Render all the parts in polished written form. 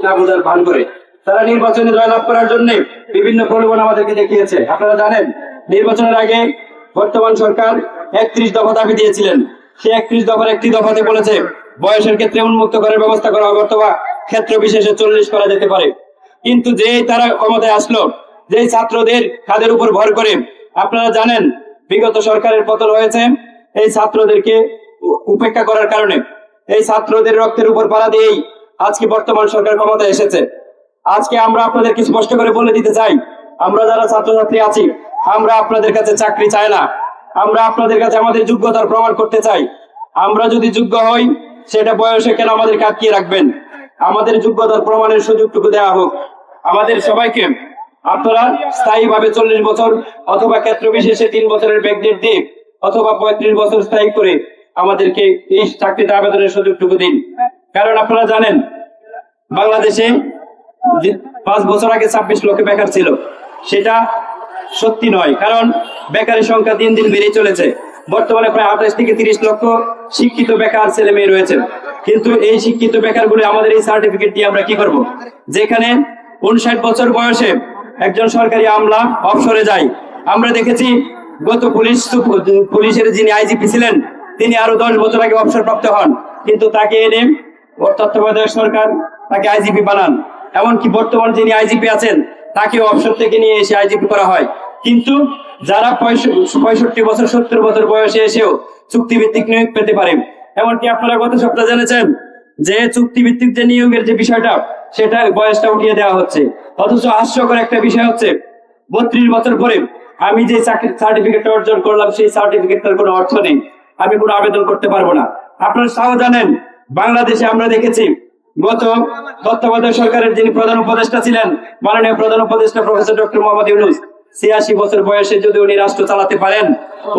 না বোঝার ভান করে তারা নির্বাচনে জয়লাভ করার জন্য বিভিন্ন প্রলোভন আমাদেরকে দেখিয়েছে। আপনারা জানেন নির্বাচনের আগে বর্তমান সরকার 31 দফা দাবি দিয়েছিলেন। সে 31 দফার একটি দফাতে বলেছে বয়সের ক্ষেত্রে উন্মুক্ত করার ব্যবস্থা করা হবে অথবা ক্ষেত্র বিশেষে 40 করা যেতে পারে। কিন্তু যেই তারা ক্ষমতায় আসলো, যেই ছাত্রদের কাদের উপর ভর করে, আপনারা জানেন বিগত সরকারের পতন হয়েছে এই ছাত্রদেরকে উপেক্ষা করার কারণে। এই ছাত্রদের রক্তের উপর পাড়া দিয়েই আজকে বর্তমান সরকার ক্ষমতায় এসেছে। আজকে আমরা আপনাদেরকে স্পষ্ট করে বলে দিতে চাই, আমরা যারা ছাত্রছাত্রী আছি আমরা আপনাদের কাছে চাকরি চাই না, আমরা আপনাদের কাছে আমাদের যোগ্যতার প্রমাণ করতে চাই। আমরা যদি যোগ্য হই সেটা বয়সে কেন আমাদেরকে আটকিয়ে রাখবেন? আমাদের যোগ্যতার প্রমাণের সুযোগটুকু দেওয়া হোক আমাদের সবাইকে। আপনারা স্থায়ীভাবে 40 বছর অথবা ক্ষেত্র বিশেষে 3 বছরের ব্যাকডেট দিয়ে অথবা 35 বছর স্থায়ী করে আমাদেরকে এই চাকরিতে আবেদনের সুযোগটুকু দিন। কারণ আপনারা জানেন বাংলাদেশে 5 বছর আগে 26 লক্ষ বেকার ছিল, সেটা সত্যি নয়। কারণ বেকারের সংখ্যা দিন দিন বেড়ে চলেছে। বর্তমানে প্রায় 28 থেকে 30 লক্ষ শিক্ষিত বেকার ছেলে মেয়ে রয়েছেন। কিন্তু এই শিক্ষিত বেকারগুলো আমাদের এই সার্টিফিকেট দিয়ে আমরা কি করব? যেখানে 59 বছর বয়সে একজন সরকারি আমলা অবসরে যায়। আমরা দেখেছি গত পুলিশের যিনি আইজিপি ছিলেন তিনি আরো 10 বছর আগে অবসরপ্রাপ্ত হন, কিন্তু তাকে এনে তত্ত্বাবধায়ক সরকার তাকে আইজিপি বানান। এমনকি বর্তমান যিনি আইজিপি আছেন তাকে অবসর থেকে নিয়ে এসে আইজিপি করা হয়। কিন্তু যারা 65 বছর 70 বছর বয়সে এসেও চুক্তিভিত্তিক নিয়োগ পেতে পারে। এমনকি আপনারা গত সপ্তাহে জেনেছেন যে চুক্তিভিত্তিক যে নিয়োগের যে বিষয়টা সেটা বয়সটা উঠিয়ে দেওয়া হচ্ছে। অথচ হাস্যকর একটা বিষয় হচ্ছে 32 বছর পরে আমি যে চাকরির সার্টিফিকেটটা অর্জন করলাম সেই সার্টিফিকেটটার কোনো অর্থ নেই, আমি কোনো আবেদন করতে পারবো না। আপনারা তাও জানেন বাংলাদেশে আমরা দেখেছি গত তত্ত্বাবধায়ক সরকারের যিনি প্রধান উপদেষ্টা ছিলেন মাননীয় প্রধান উপদেষ্টা প্রফেসর ডক্টর মোহাম্মদ ইউনূস 86 বছর বয়সে যদি উনি রাষ্ট্র চালাতে পারেন,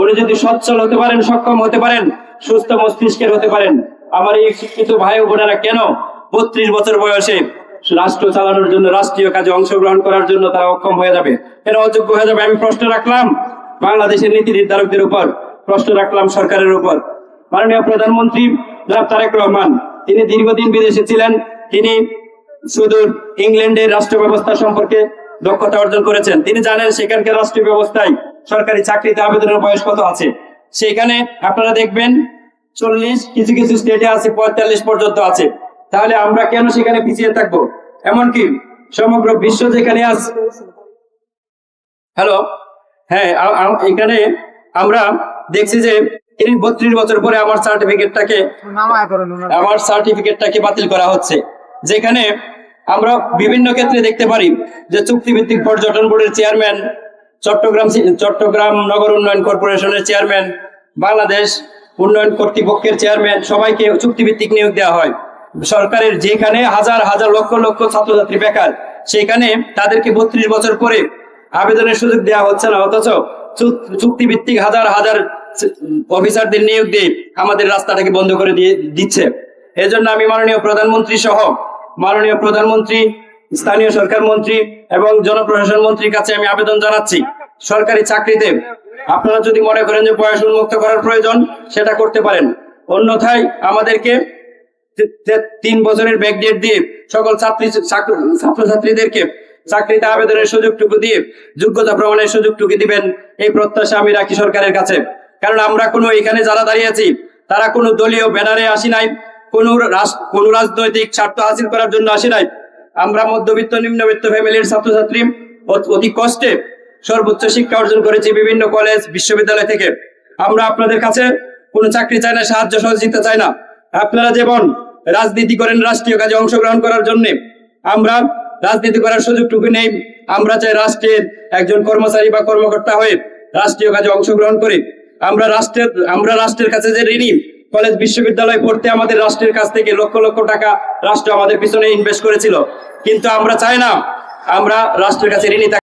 উনি যদি সচ্ছল হতে পারেন, সক্ষম হতে পারেন, সুস্থ মস্তিষ্কের হতে পারেন, আমার এই শিক্ষিত ভাই ও বোনেরা কেন 32 বছর বয়সে রাষ্ট্র চালানোর জন্য রাষ্ট্রীয় কাজে অংশগ্রহণ করার জন্য তারা অক্ষম হয়ে যাবে, কেন অযোগ্য হয়ে যাবে? আমি প্রশ্ন রাখলাম বাংলাদেশের নীতি নির্ধারকদের উপর, প্রশ্ন রাখলাম সরকারের উপর। মাননীয় প্রধানমন্ত্রী জনাব তারেক রহমান তিনি দীর্ঘদিন বিদেশে ছিলেন, তিনি সুদূর ইংল্যান্ডের রাষ্ট্র ব্যবস্থা সম্পর্কে দক্ষতা অর্জন করেছেন। তিনি জানেন সেখানকার রাষ্ট্রীয় ব্যবস্থায় সরকারি চাকরিতে আবেদনের বয়স কত আছে। সেখানে আপনারা দেখবেন 40, কিছু কিছু স্টেটে আছে 45 পর্যন্ত আছে। তাহলে আমরা কেন সেখানে পিছিয়ে থাকবো? এমনকি সমগ্র বিশ্ব যেখানে আছে, হ্যালো, হ্যাঁ, এখানে আমরা দেখছি যে 32 বছর পরে আমার সার্টিফিকেটটাকে বাতিল করা হচ্ছে। যেখানে আমরা বিভিন্ন ক্ষেত্রে দেখতে পারি যে চুক্তিভিত্তিক পর্যটন বোর্ডের চেয়ারম্যান, চট্টগ্রাম নগর উন্নয়ন কর্পোরেশনের চেয়ারম্যান, বাংলাদেশ উন্নয়ন কর্তৃপক্ষের চেয়ারম্যান, সবাইকে চুক্তিভিত্তিক নিয়োগ দেওয়া হয়। সরকারের যেখানে হাজার হাজার লক্ষ লক্ষ ছাত্রছাত্রী বেকার, সেখানে তাদেরকে 32 বছর পরে আবেদনের সুযোগ দেওয়া হচ্ছে না, অথচ চুক্তিভিত্তিক হাজার হাজার অফিসারদের নিয়োগ দিয়ে আমাদের রাস্তাটাকে বন্ধ করে দিচ্ছে। এজন্য আমি মাননীয় প্রধানমন্ত্রী সহ মাননীয় প্রধানমন্ত্রী, স্থানীয় সরকার মন্ত্রী এবং জনপ্রশাসন মন্ত্রীর কাছে আমি আবেদন জানাচ্ছি, সরকারি চাকরিতে আপনারা যদি মনে করেন যে বয়স উন্মুক্ত করার প্রয়োজন সেটা করতে পারেন, অন্যথায় আমাদেরকে 3 বছরের ব্যাকডেট দিয়ে সকল ছাত্রছাত্রীদেরকে চাকরিতে আবেদনের সুযোগটুকু দিয়ে যোগ্যতা প্রমাণের সুযোগটুকু দিবেন, এই প্রত্যাশা আমি রাখি সরকারের কাছে। কারণ আমরা কোনো এখানে যারা দাঁড়িয়ে আছি তারা কোনো দলীয় ব্যানারে আসি নাই, কোন রাজনৈতিক স্বার্থ হাসিল করার জন্য আসি নাই। আমরা মধ্যবিত্ত নিম্নবিত্ত ফ্যামিলির ছাত্রছাত্রী, অতি কষ্টে সর্বোচ্চ শিক্ষা অর্জন করেছি বিভিন্ন কলেজ বিশ্ববিদ্যালয় থেকে। আমরা আপনাদের কাছে কোনো চাকরি চাই না, সাহায্য সহযোগিতা চাই না। আপনারা যেমন রাজনীতি করেন রাষ্ট্রীয় কাজে অংশগ্রহণ করার জন্য, আমরা রাজনীতি করার সুযোগটুকু নেই। আমরা চাই রাষ্ট্রের একজন কর্মচারী বা কর্মকর্তা হয়ে রাষ্ট্রীয় কাজে অংশগ্রহণ করি। আমরা রাষ্ট্রের কাছে যে ঋণী, কলেজ বিশ্ববিদ্যালয় পড়তে আমাদের রাষ্ট্রের কাছ থেকে লক্ষ লক্ষ টাকা রাষ্ট্র আমাদের পিছনে ইনভেস্ট করেছিল, কিন্তু আমরা চাই না আমরা রাষ্ট্রের কাছে ঋণী